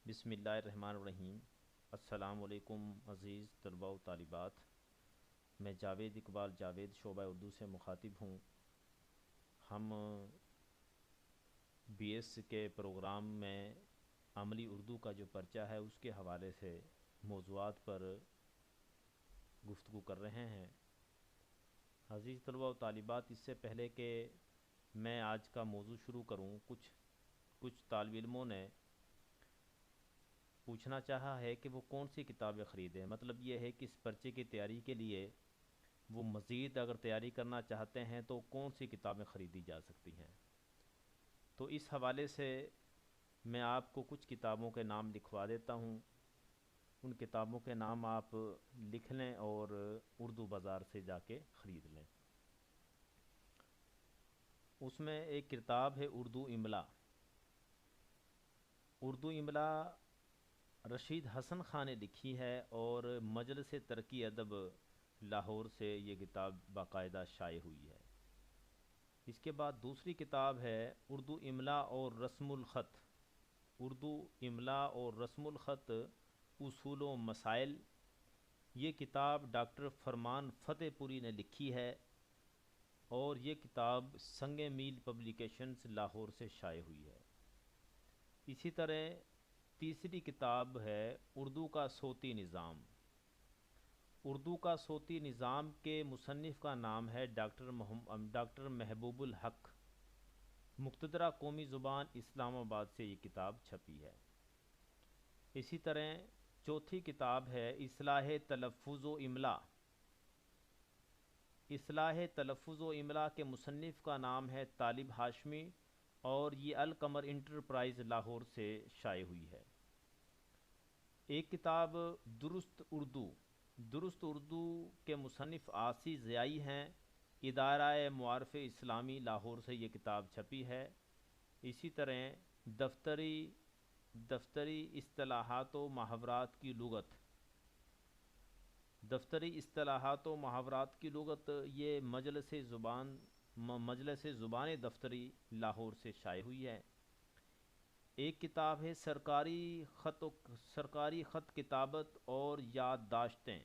بسم اللہ الرحمن الرحیم۔ السلام علیکم عزیز طلباء و طالبات، میں جاوید اقبال جاوید شعبہ اردو سے مخاطب ہوں۔ ہم بی ایس کے پروگرام میں عملی اردو کا جو پرچہ ہے اس کے حوالے سے موضوعات پر گفتگو کر رہے ہیں۔ عزیز طلباء و طالبات، اس سے پہلے کہ میں آج کا موضوع شروع کروں، کچھ طالب علموں نے پوچھنا چاہا ہے کہ وہ کون سی کتابیں خریدیں۔ مطلب یہ ہے کہ اس پرچے کی تیاری کے لیے وہ مزید اگر تیاری کرنا چاہتے ہیں تو کون سی کتابیں خریدی جا سکتی ہیں۔ تو اس حوالے سے میں آپ کو کچھ کتابوں کے نام لکھوا دیتا ہوں، ان کتابوں کے نام آپ لکھ لیں اور اردو بازار سے جا کے خرید لیں۔ اس میں ایک کتاب ہے اردو املا۔ اردو املا رشید حسن خان نے لکھی ہے اور مجلس ترقی ادب لاہور سے یہ کتاب باقاعدہ شائع ہوئی ہے۔ اس کے بعد دوسری کتاب ہے اردو املا اور رسم الخط۔ اردو املا اور رسم الخط اصول و مسائل، یہ کتاب ڈاکٹر فرمان فتح پوری نے لکھی ہے اور یہ کتاب سنگ میل پبلیکیشنز لاہور سے شائع ہوئی ہے۔ اسی طرح تیسری کتاب ہے اردو کا صوتی نظام۔ اردو کا صوتی نظام کے مصنف کا نام ہے ڈاکٹر محبوب الحق۔ مقتدرہ قومی زبان اسلام آباد سے یہ کتاب چھپی ہے۔ اسی طرح چوتھی کتاب ہے اصلاح تلفظ و املا۔ اصلاح تلفظ و املا کے مصنف کا نام ہے طالب ہاشمی اور یہ القمر انٹرپرائز لاہور سے شائع ہوئی ہے۔ ایک کتاب درست اردو۔ درست اردو کے مصنف عاصی ضیائی ہیں، ادارہ معارف اسلامی لاہور سے یہ کتاب چھپی ہے۔ اسی طرح دفتری اصطلاحات و محاورات کی لغت۔ دفتری اصطلاحات و محاورات کی لغت یہ مجلس زبان دفتری لاہور سے شائع ہوئی ہے۔ ایک کتاب ہے سرکاری خط کتابت اور یادداشتیں۔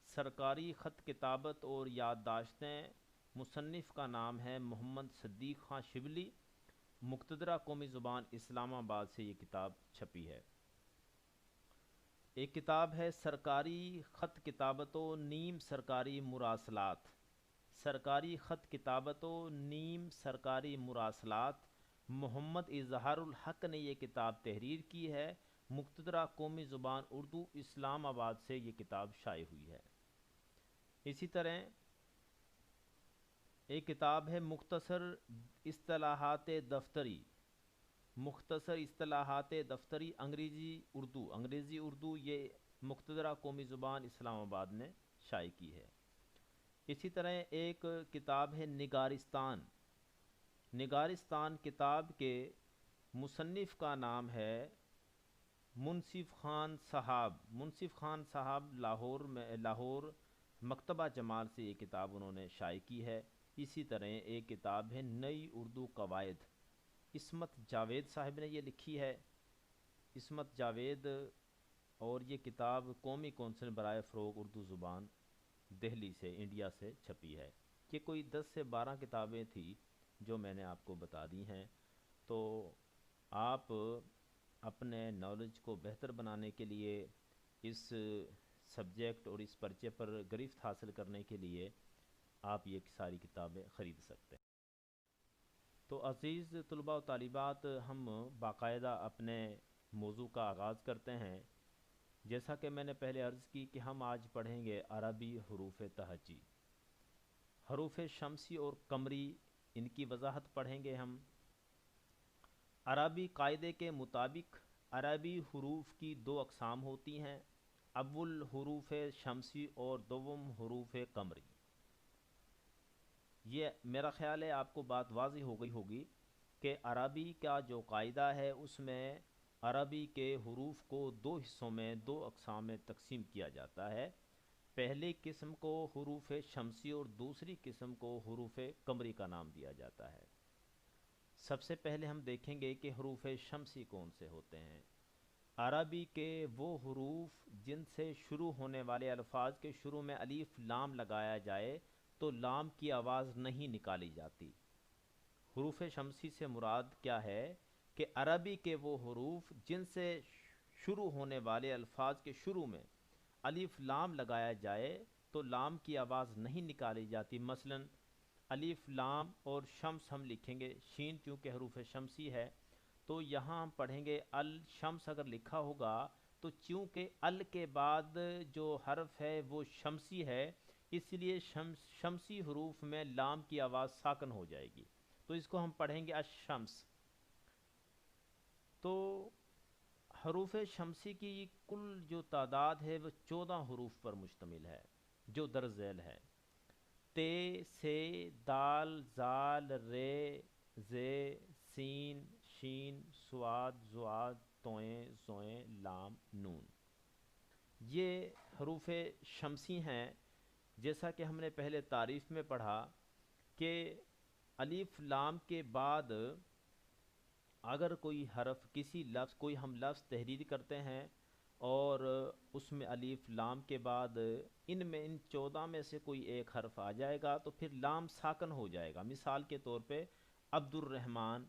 سرکاری خط کتابت اور یادداشتیں، مصنف کا نام ہے محمد صدیق خان شبلی۔ مقتدرہ قومی زبان اسلام آباد سے یہ کتاب چھپی ہے۔ ایک کتاب ہے سرکاری خط کتابت و نیم سرکاری مراسلات۔ سرکاری خط کتابت و نیم سرکاری مراسلات، محمد اظہار الحق نے یہ کتاب تحریر کی ہے۔ مقتدرہ قومی زبان اردو اسلام آباد سے یہ کتاب شائع ہوئی ہے۔ اسی طرح ایک کتاب ہے مختصر اصطلاحات دفتری۔ مختصر اصطلاحات دفتری انگریزی اردو یہ مقتدرہ قومی زبان اسلام آباد نے شائع کی ہے۔ اسی طرح ایک کتاب ہے نگارستان۔ نگارستان کتاب کے مصنف کا نام ہے منصف خان صاحب۔ منصف خان صاحب لاہور مکتبہ جمال سے یہ کتاب انہوں نے شائع کی ہے۔ اسی طرح ایک کتاب ہے نئی اردو قواعد۔ عصمت جاوید صاحب نے یہ لکھی ہے۔ عصمت جاوید، اور یہ کتاب قومی کونسل برائے فروغ اردو زبان دہلی سے انڈیا سے چھپی ہے۔ یہ کوئی 10 سے 12 کتابیں تھیں جو میں نے آپ کو بتا دی ہیں۔ تو آپ اپنے نالج کو بہتر بنانے کے لیے، اس سبجیکٹ اور اس پرچے پر گرفت حاصل کرنے کے لیے آپ یہ ساری کتابیں خرید سکتے ہیں۔ تو عزیز طلباء و طالبات، ہم باقاعدہ اپنے موضوع کا آغاز کرتے ہیں۔ جیسا کہ میں نے پہلے عرض کی کہ ہم آج پڑھیں گے عربی حروف تہجی۔ حروف شمسی اور قمری، ان کی وضاحت پڑھیں گے ہم۔ عربی قاعدے کے مطابق عربی حروف کی 2 اقسام ہوتی ہیں، اول حروف شمسی اور دوم حروف قمری۔ یہ میرا خیال ہے آپ کو بات واضح ہو گئی ہوگی کہ عربی کا جو قاعدہ ہے اس میں عربی کے حروف کو 2 حصوں میں، 2 اقسام میں تقسیم کیا جاتا ہے۔ پہلی قسم کو حروف شمسی اور دوسری قسم کو حروف قمری کا نام دیا جاتا ہے۔ سب سے پہلے ہم دیکھیں گے کہ حروف شمسی کون سے ہوتے ہیں۔ عربی کے وہ حروف جن سے شروع ہونے والے الفاظ کے شروع میں الف لام لگایا جائے تو لام کی آواز نہیں نکالی جاتی۔ حروف شمسی سے مراد کیا ہے کہ عربی کے وہ حروف جن سے شروع ہونے والے الفاظ کے شروع میں الف لام لگایا جائے تو لام کی آواز نہیں نکالی جاتی۔ مثلا الف لام اور شمس ہم لکھیں گے، شین چونکہ حروف شمسی ہے تو یہاں ہم پڑھیں گے الشمس اگر لکھا ہوگا تو چونکہ ال کے بعد جو حرف ہے وہ شمسی ہے، اس لیے شمسی حروف میں لام کی آواز ساکن ہو جائے گی، تو اس کو ہم پڑھیں گے الشمس۔ تو حروف شمسی کی کل جو تعداد ہے وہ 14 حروف پر مشتمل ہے جو درج ذیل ہے: تے، سے، دال، زال، رے، زے، سین، شین، صاد، ضاد، توئیں، زوئیں، لام، نون۔ یہ حروف شمسی ہیں۔ جیسا کہ ہم نے پہلے تعریف میں پڑھا کہ الف لام کے بعد اگر کوئی حرف کسی لفظ کوئی ہم لفظ تحریر کرتے ہیں اور اس میں الف لام کے بعد ان 14 میں سے کوئی ایک حرف آ جائے گا تو پھر لام ساکن ہو جائے گا۔ مثال کے طور پہ عبد الرحمن،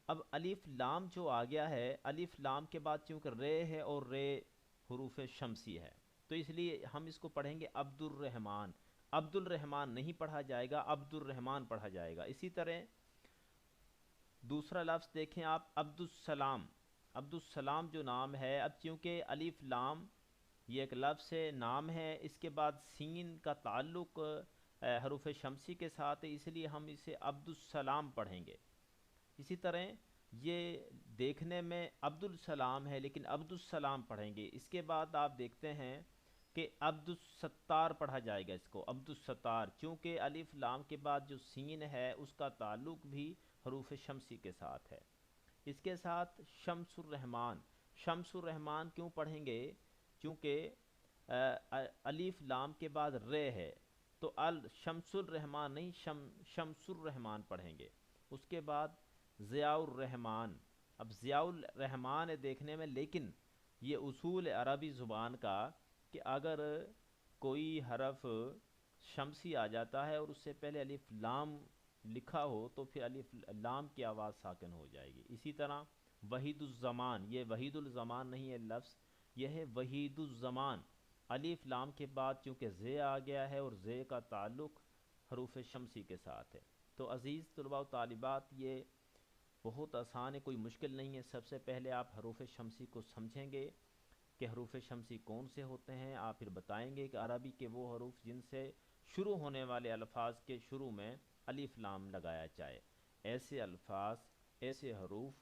اب الف لام جو آ گیا ہے، الف لام کے بعد چونکہ رے ہے اور رے حروف شمسی ہے تو اس لیے ہم اس کو پڑھیں گے عبد الرحمن۔ عبد الرحمن نہیں پڑھا جائے گا، عبد الرحمن پڑھا جائے گا۔ اسی طرح دوسرا لفظ دیکھیں آپ، عبد السلام۔ عبد السلام جو نام ہے، اب چونکہ الف لام یہ ایک لفظ ہے، نام ہے، اس کے بعد سین کا تعلق حروف شمسی کے ساتھ ہے، اس لیے ہم اسے عبد السلام پڑھیں گے۔ اسی طرح یہ دیکھنے میں عبد السلام ہے لیکن عبد السلام پڑھیں گے۔ اس کے بعد آپ دیکھتے ہیں کہ عبد الستار پڑھا جائے گا، اس کو عبد الستار، چونکہ الف لام کے بعد جو سین ہے اس کا تعلق بھی حروف شمسی کے ساتھ ہے۔ اس کے ساتھ شمس الرحمن۔ شمس الرحمن کیوں پڑھیں گے؟ چونکہ الف لام کے بعد رے ہے تو شمس الرحمن نہیں، شمس الرحمن پڑھیں گے۔ اس کے بعد ضیاء الرحمن۔ اب ضیاء الرحمن ہے دیکھنے میں، لیکن یہ اصول عربی زبان کا کہ اگر کوئی حرف شمسی آ جاتا ہے اور اس سے پہلے الف لام لکھا ہو تو پھر الف لام کی آواز ساکن ہو جائے گی۔ اسی طرح وحید الزمان، یہ وحید الزمان نہیں ہے لفظ، یہ ہے وحید الزمان۔ الف لام کے بعد چونکہ زے آ گیا ہے اور زے کا تعلق حروف شمسی کے ساتھ ہے۔ تو عزیز طلباء و طالبات، یہ بہت آسان ہے، کوئی مشکل نہیں ہے۔ سب سے پہلے آپ حروف شمسی کو سمجھیں گے کہ حروف شمسی کون سے ہوتے ہیں، آپ پھر بتائیں گے کہ عربی کے وہ حروف جن سے شروع ہونے والے الفاظ کے شروع میں الف لام لگایا جائے۔ ایسے الفاظ، ایسے حروف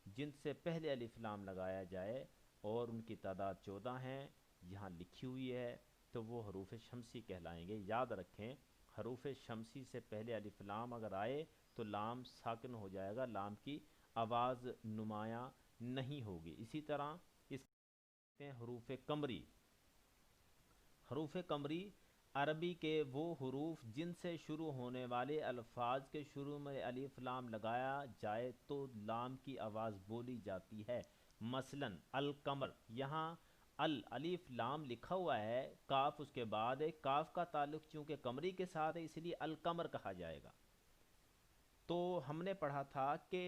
جن سے پہلے الف لام لگایا جائے اور ان کی تعداد 14 ہیں، یہاں لکھی ہوئی ہے، تو وہ حروف شمسی کہلائیں گے۔ یاد رکھیں، حروف شمسی سے پہلے الف لام اگر آئے تو لام ساکن ہو جائے گا، لام کی آواز نمایاں نہیں ہوگی۔ اسی طرح اس حروف قمری۔ حروف قمری عربی کے وہ حروف جن سے شروع ہونے والے الفاظ کے شروع میں الف لام لگایا جائے تو لام کی آواز بولی جاتی ہے۔ مثلا القمر، یہاں الف لام لکھا ہوا ہے، کاف اس کے بعد ہے، کاف کا تعلق چونکہ قمری کے ساتھ ہے اس لیے القمر کہا جائے گا۔ تو ہم نے پڑھا تھا کہ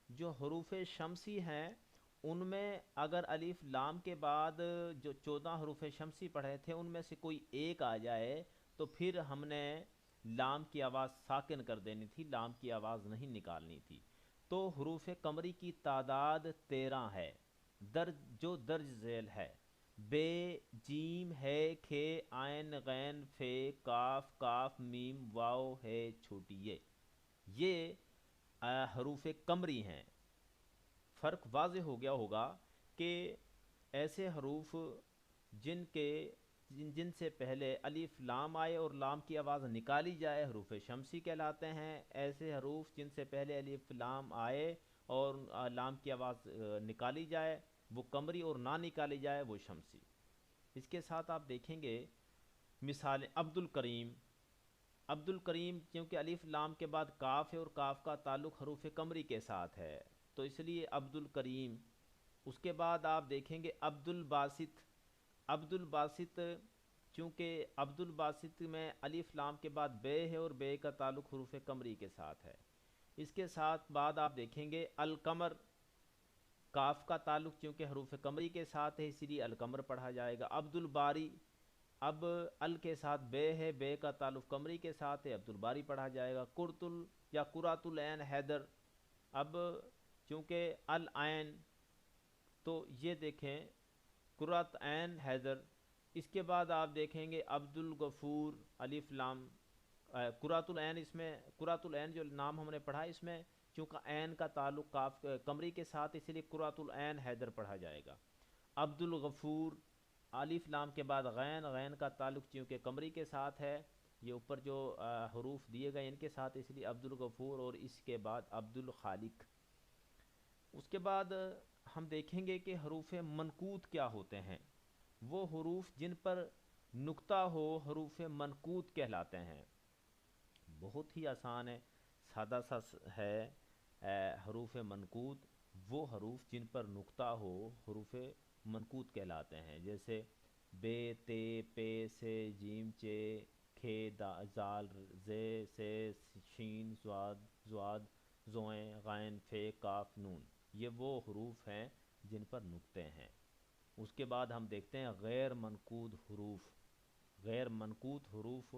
جو حروف شمسی ہیں ان میں اگر الف لام کے بعد جو 14 حروف شمسی پڑھے تھے ان میں سے کوئی ایک آ جائے تو پھر ہم نے لام کی آواز ساکن کر دینی تھی، لام کی آواز نہیں نکالنی تھی۔ تو حروف قمری کی تعداد 13 ہے جو درج ذیل ہے: بے، جیم، ہے، کھے، عین، غین، فے، کاف، کاف، میم، واو، ہے، چھوٹی یہ حروف قمری ہیں۔ فرق واضح ہو گیا ہوگا کہ ایسے حروف جن سے پہلے الف لام آئے اور لام کی آواز نکالی جائے حروف شمسی کہلاتے ہیں، ایسے حروف جن سے پہلے الف لام آئے اور لام کی آواز نکالی جائے وہ قمری اور نہ نکالی جائے وہ شمسی۔ اس کے ساتھ آپ دیکھیں گے مثال عبد الکریم۔ عبد الکریم کیونکہ الف لام کے بعد کاف ہے اور کاف کا تعلق حروف قمری کے ساتھ ہے تو اس لیے عبد الکریم اس کے بعد آپ دیکھیں گے عبد الباسط. عبد الباسط چونکہ عبد الباسط میں الف لام کے بعد بے ہے اور بے کا تعلق حروف قمری کے ساتھ ہے. اس کے ساتھ بعد آپ دیکھیں گے القمر. کاف کا تعلق چونکہ حروف قمری کے ساتھ ہے اسی لیے القمر پڑھا جائے گا. عبد الباری. اب ال کے ساتھ بے ہے، بے کا تعلق قمری کے ساتھ ہے، عبد الباری پڑھا جائے گا. یا قرۃ العین حیدر. اب چونکہ العین تو یہ دیکھیں قرۃ عین حیدر. اس کے بعد آپ دیکھیں گے عبد الغفور الف لام. قرۃ العین، اس میں قرۃ العین جو نام ہم نے پڑھا اس میں چونکہ عین کا تعلق کاف قمری کے ساتھ اس لیے قرۃ العین حیدر پڑھا جائے گا. عبد الغفور الف لام کے بعد غین، غین کا تعلق چونکہ قمری کے ساتھ ہے، یہ اوپر جو حروف دیے گئے ان کے ساتھ اس لیے عبد الغفور، اور اس کے بعد عبد الخالق. اس کے بعد ہم دیکھیں گے کہ حروف منقوط کیا ہوتے ہیں. وہ حروف جن پر نقطہ ہو حروف منقوط کہلاتے ہیں. بہت ہی آسان ہے، سادہ سا ہے. حروف منقوط وہ حروف جن پر نقطہ ہو حروف منقوط کہلاتے ہیں. جیسے بے، تے، پے، سے، جیم، چے، کھے، زال، زے، سے، شین، زواد، زوئیں، غین، فے، کاف، نون. یہ وہ حروف ہیں جن پر نقطے ہیں. اس کے بعد ہم دیکھتے ہیں غیر منقوط حروف. غیر منقوط حروف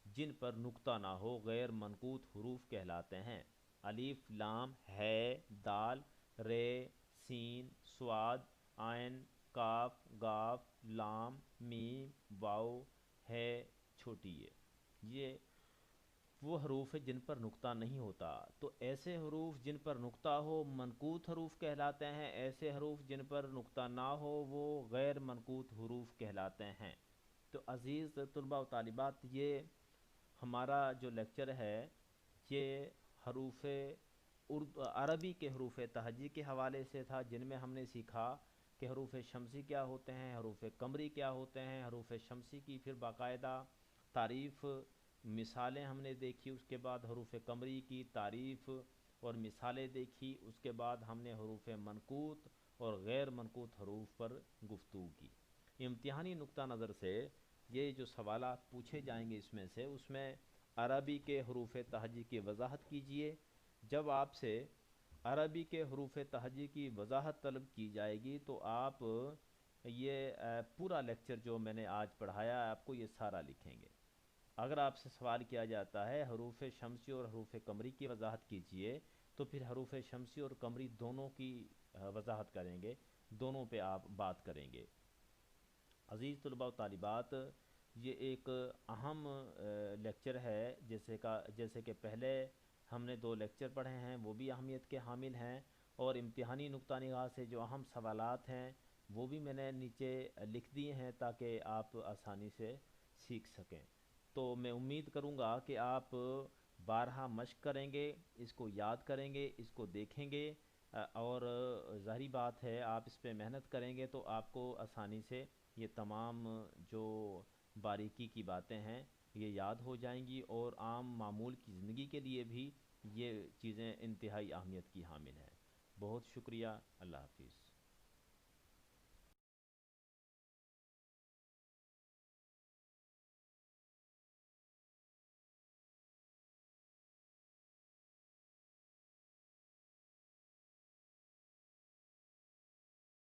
جن پر نقطہ نہ ہو غیر منقوط حروف کہلاتے ہیں. الف، لام، ہے، دال، رے، سین، صاد، عین، کاف، گاف، لام، میم، واو، ہے، چھوٹی یہ وہ حروف ہیں جن پر نقطہ نہیں ہوتا. تو ایسے حروف جن پر نقطہ ہو منقوط حروف کہلاتے ہیں، ایسے حروف جن پر نقطہ نہ ہو وہ غیر منقوط حروف کہلاتے ہیں. تو عزیز طلباء و طالبات، یہ ہمارا جو لیکچر ہے یہ حروف عربی کے حروف تہجی کے حوالے سے تھا، جن میں ہم نے سیکھا کہ حروف شمسی کیا ہوتے ہیں، حروف قمری کیا ہوتے ہیں. حروف شمسی کی پھر باقاعدہ تعریف، مثالیں ہم نے دیکھی. اس کے بعد حروف قمری کی تعریف اور مثالیں دیکھی. اس کے بعد ہم نے حروف منقوط اور غیر منقوط حروف پر گفتگو کی. امتحانی نقطہ نظر سے یہ جو سوالات پوچھے جائیں گے اس میں عربی کے حروف تہجی کی وضاحت کیجیے. جب آپ سے عربی کے حروف تہجی کی وضاحت طلب کی جائے گی تو آپ یہ پورا لیکچر جو میں نے آج پڑھایا آپ کو یہ سارا لکھیں گے. اگر آپ سے سوال کیا جاتا ہے حروف شمسی اور حروف قمری کی وضاحت کیجیے تو پھر حروف شمسی اور قمری دونوں کی وضاحت کریں گے، دونوں پہ آپ بات کریں گے. عزیز طلباء و طالبات، یہ ایک اہم لیکچر ہے. جیسے کہ پہلے ہم نے 2 لیکچر پڑھے ہیں وہ بھی اہمیت کے حامل ہیں، اور امتحانی نقطہ نگاہ سے جو اہم سوالات ہیں وہ بھی میں نے نیچے لکھ دیے ہیں تاکہ آپ آسانی سے سیکھ سکیں. تو میں امید کروں گا کہ آپ بارہا مشق کریں گے، اس کو یاد کریں گے، اس کو دیکھیں گے، اور ظاہری بات ہے آپ اس پہ محنت کریں گے تو آپ کو آسانی سے یہ تمام جو باریکی کی باتیں ہیں یہ یاد ہو جائیں گی، اور عام معمول کی زندگی کے لیے بھی یہ چیزیں انتہائی اہمیت کی حامل ہیں. بہت شکریہ. اللہ حافظ.